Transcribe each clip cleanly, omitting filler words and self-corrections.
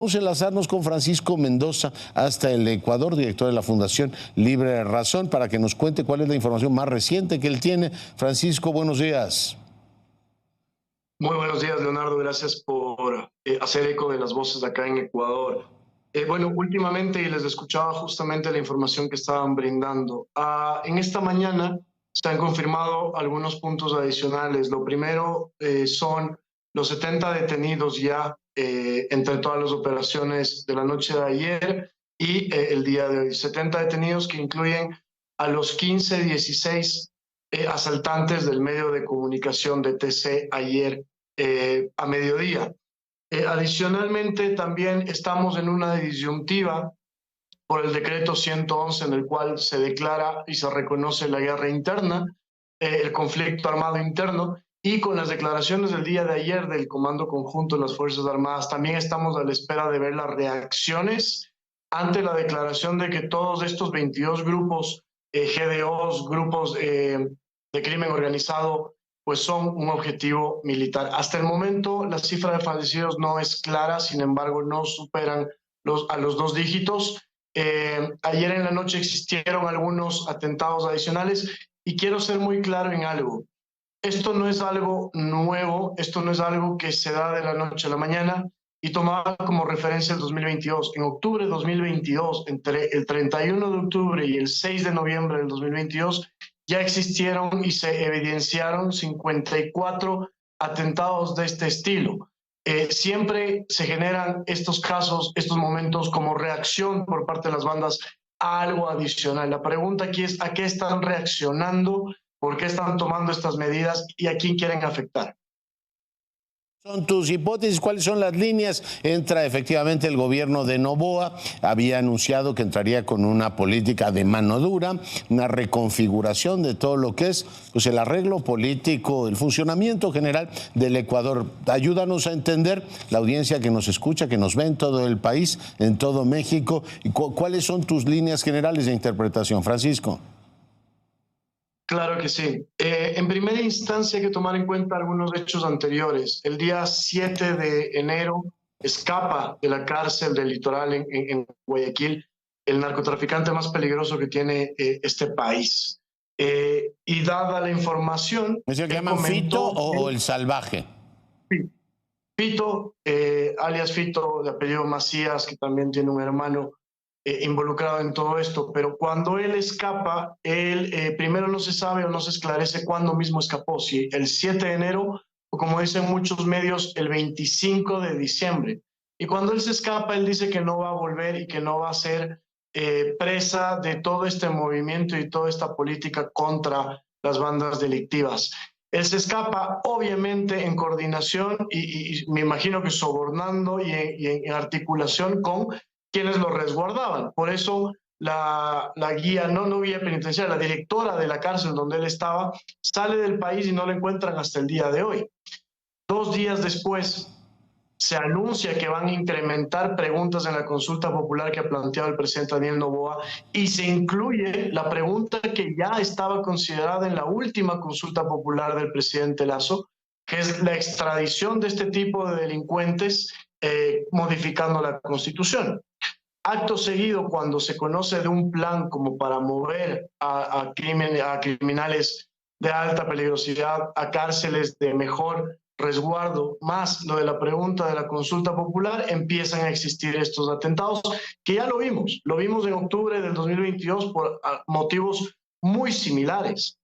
Vamos a enlazarnos con Francisco Mendoza hasta el Ecuador, director de la Fundación Libre Razón, para que nos cuente cuál es la información más reciente que él tiene. Francisco, buenos días. Muy buenos días, Leonardo. Gracias por hacer eco de las voces acá en Ecuador. Bueno, últimamente, y les escuchaba justamente la información que estaban brindando, en esta mañana se han confirmado algunos puntos adicionales. Lo primero son los 70 detenidos ya entre todas las operaciones de la noche de ayer y el día de hoy. 70 detenidos que incluyen a los 15, 16 asaltantes del medio de comunicación de TC ayer a mediodía. Adicionalmente, también estamos en una disyuntiva por el decreto 111 en el cual se declara y se reconoce la guerra interna, el conflicto armado interno, y con las declaraciones del día de ayer del Comando Conjunto de las Fuerzas Armadas, también estamos a la espera de ver las reacciones ante la declaración de que todos estos 22 grupos, GDOs, grupos de crimen organizado, pues son un objetivo militar. Hasta el momento la cifra de fallecidos no es clara, sin embargo no superan a los 2 dígitos. Ayer en la noche existieron algunos atentados adicionales y quiero ser muy claro en algo. Esto no es algo nuevo, esto no es algo que se da de la noche a la mañana y tomaba como referencia el 2022. En octubre de 2022, entre el 31 de octubre y el 6 de noviembre del 2022, ya existieron y se evidenciaron 54 atentados de este estilo. Siempre se generan estos casos, estos momentos como reacción por parte de las bandas a algo adicional. La pregunta aquí es ¿a qué están reaccionando? ¿Por qué están tomando estas medidas y a quién quieren afectar? Son tus hipótesis, ¿cuáles son las líneas? Entra efectivamente el gobierno de Noboa, había anunciado que entraría con una política de mano dura, una reconfiguración de todo lo que es pues, el arreglo político, el funcionamiento general del Ecuador. Ayúdanos a entender, la audiencia que nos escucha, que nos ve en todo el país, en todo México, y ¿cuáles son tus líneas generales de interpretación, Francisco? Claro que sí. En primera instancia hay que tomar en cuenta algunos hechos anteriores. El día 7 de enero escapa de la cárcel del litoral en Guayaquil el narcotraficante más peligroso que tiene este país. Y dada la información... ¿Es el que llaman Fito o el Salvaje? Fito, alias Fito, de apellido Macías, que también tiene un hermano involucrado en todo esto, pero cuando él escapa, él primero no se sabe o no se esclarece cuándo mismo escapó, si el 7 de enero o como dicen muchos medios, el 25 de diciembre. Y cuando él se escapa, él dice que no va a volver y que no va a ser presa de todo este movimiento y toda esta política contra las bandas delictivas. Él se escapa, obviamente, en coordinación y me imagino que sobornando y en articulación con quienes lo resguardaban. Por eso la guía, no guía penitenciaria, la directora de la cárcel donde él estaba, sale del país y no lo encuentran hasta el día de hoy. 2 días después se anuncia que van a incrementar preguntas en la consulta popular que ha planteado el presidente Daniel Noboa y se incluye la pregunta que ya estaba considerada en la última consulta popular del presidente Lasso, que es la extradición de este tipo de delincuentes modificando la Constitución. Acto seguido, cuando se conoce de un plan como para mover a criminales de alta peligrosidad a cárceles de mejor resguardo, más lo de la pregunta de la consulta popular, empiezan a existir estos atentados, que ya lo vimos en octubre del 2022 por motivos muy similares.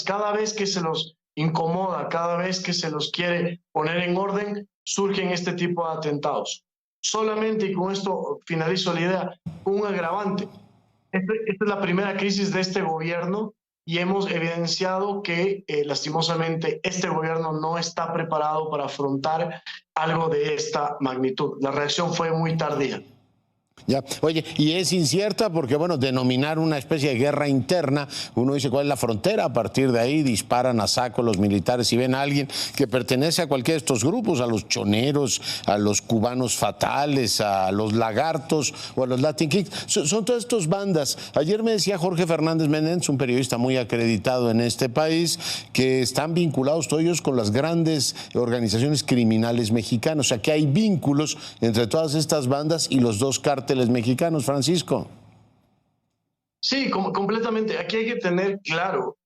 Cada vez que se los incomoda, cada vez que se los quiere poner en orden, surgen este tipo de atentados. Solamente, y con esto finalizo la idea, un agravante. Esta es la primera crisis de este gobierno y hemos evidenciado que lastimosamente este gobierno no está preparado para afrontar algo de esta magnitud. La reacción fue muy tardía. Ya, oye, y es incierta porque, bueno, denominar una especie de guerra interna, uno dice cuál es la frontera, a partir de ahí disparan a saco los militares y ven a alguien que pertenece a cualquiera de estos grupos, a los choneros, a los cubanos fatales, a los lagartos o a los Latin Kings. Son todas estas bandas. Ayer me decía Jorge Fernández Menéndez, un periodista muy acreditado en este país, que están vinculados todos ellos con las grandes organizaciones criminales mexicanas, o sea que hay vínculos entre todas estas bandas y los dos cárteles mexicanos, Francisco. Sí, completamente. Aquí hay que tener claro,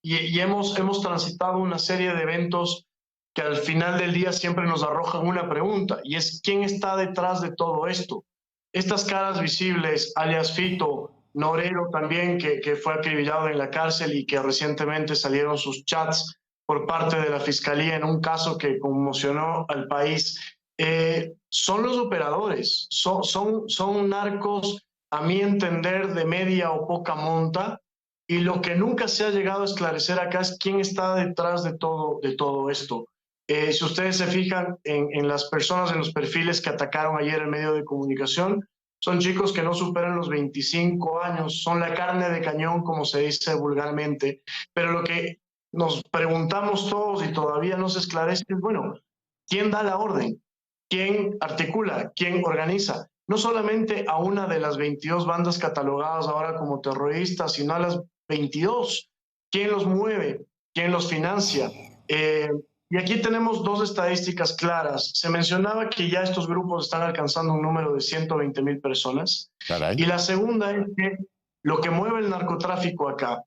y hemos transitado una serie de eventos que al final del día siempre nos arrojan una pregunta, y es ¿quién está detrás de todo esto? Estas caras visibles, alias Fito, Norero también, que fue acribillado en la cárcel y que recientemente salieron sus chats por parte de la Fiscalía en un caso que conmocionó al país. Son los operadores, son narcos, a mi entender, de media o poca monta, y lo que nunca se ha llegado a esclarecer acá es quién está detrás de todo esto. Si ustedes se fijan en las personas, en los perfiles que atacaron ayer en medio de comunicación, son chicos que no superan los 25 años, son la carne de cañón, como se dice vulgarmente, pero lo que nos preguntamos todos y todavía no se esclarece es, bueno, ¿quién da la orden? ¿Quién articula? ¿Quién organiza? No solamente a una de las 22 bandas catalogadas ahora como terroristas, sino a las 22. ¿Quién los mueve? ¿Quién los financia? Y aquí tenemos dos estadísticas claras. Se mencionaba que ya estos grupos están alcanzando un número de 120,000 personas. Caray. Y la segunda es que lo que mueve el narcotráfico acá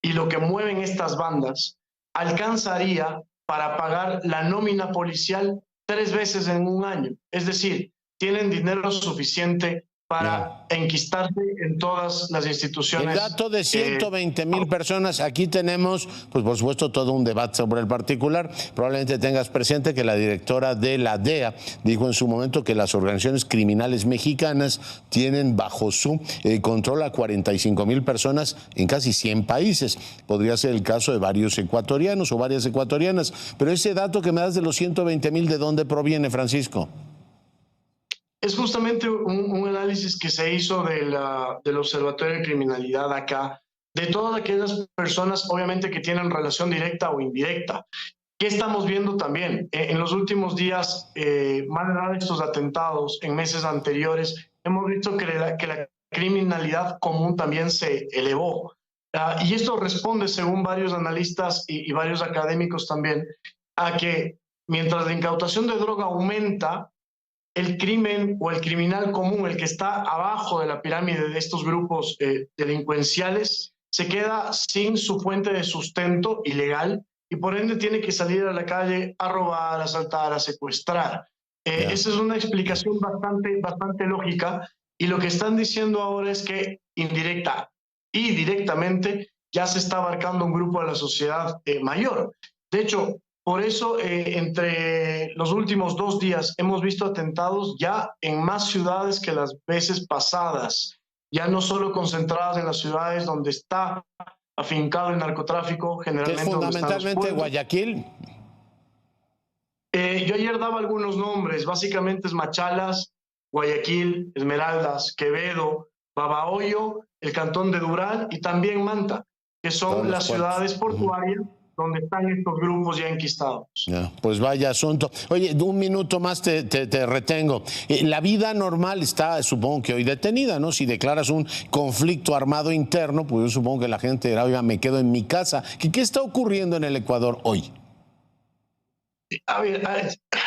y lo que mueven estas bandas alcanzaría para pagar la nómina policial 3 veces en un año. Es decir, tienen dinero suficiente para enquistarse en todas las instituciones. El dato de 120,000 personas, aquí tenemos, pues por supuesto, todo un debate sobre el particular. Probablemente tengas presente que la directora de la DEA dijo en su momento que las organizaciones criminales mexicanas tienen bajo su control a 45,000 personas en casi 100 países. Podría ser el caso de varios ecuatorianos o varias ecuatorianas. Pero ese dato que me das de los 120,000, ¿de dónde proviene, Francisco? Es justamente un análisis que se hizo del Observatorio de Criminalidad acá, de todas aquellas personas, obviamente, que tienen relación directa o indirecta. ¿Qué estamos viendo también? En los últimos días, más allá de estos atentados, en meses anteriores, hemos visto que la criminalidad común también se elevó. Y esto responde, según varios analistas y varios académicos también, a que mientras la incautación de droga aumenta, el crimen o el criminal común, el que está abajo de la pirámide de estos grupos delincuenciales, se queda sin su fuente de sustento ilegal y por ende tiene que salir a la calle a robar, a asaltar, a secuestrar. Esa es una explicación bastante lógica, y lo que están diciendo ahora es que indirecta y directamente ya se está abarcando un grupo de la sociedad mayor. De hecho, por eso, entre los últimos 2 días hemos visto atentados ya en más ciudades que las veces pasadas, ya no solo concentradas en las ciudades donde está afincado el narcotráfico, generalmente. ¿Es fundamentalmente Guayaquil? Yo ayer daba algunos nombres, básicamente es Machalas, Guayaquil, Esmeraldas, Quevedo, Babahoyo, el cantón de Durán y también Manta, que son las ciudades portuarias donde están estos grupos ya enquistados. Ya, pues vaya asunto. Oye, un minuto más te retengo. La vida normal está, supongo que hoy detenida, ¿no? Si declaras un conflicto armado interno, pues yo supongo que la gente dirá, oiga, me quedo en mi casa. ¿Qué está ocurriendo en el Ecuador hoy? A ver,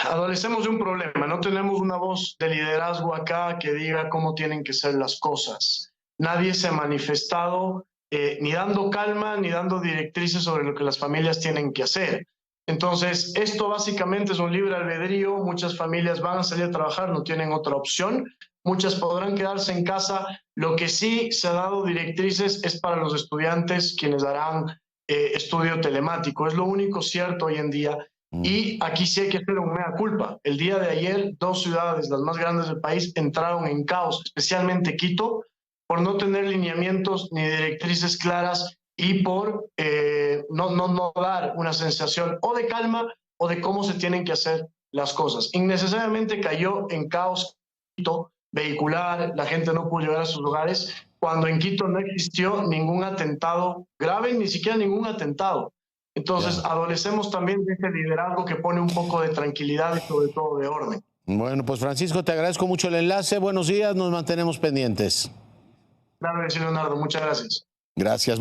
adolecemos de un problema. No tenemos una voz de liderazgo acá que diga cómo tienen que ser las cosas. Nadie se ha manifestado ni dando calma, ni dando directrices sobre lo que las familias tienen que hacer. Entonces, esto básicamente es un libre albedrío. Muchas familias van a salir a trabajar, no tienen otra opción. Muchas podrán quedarse en casa. Lo que sí se ha dado directrices es para los estudiantes, quienes harán estudio telemático. Es lo único cierto hoy en día. Y aquí sí hay que hacer un mea culpa. El día de ayer, 2 ciudades, las más grandes del país, entraron en caos, especialmente Quito, por no tener lineamientos ni directrices claras y por no dar una sensación o de calma o de cómo se tienen que hacer las cosas. Innecesariamente cayó en caos Quito vehicular, la gente no pudo llegar a sus hogares, cuando en Quito no existió ningún atentado grave, ni siquiera ningún atentado. Entonces, adolecemos también de ese liderazgo que pone un poco de tranquilidad y sobre todo de orden. Bueno, pues Francisco, te agradezco mucho el enlace. Buenos días, nos mantenemos pendientes. Claro que sí, Leonardo, muchas gracias. Gracias.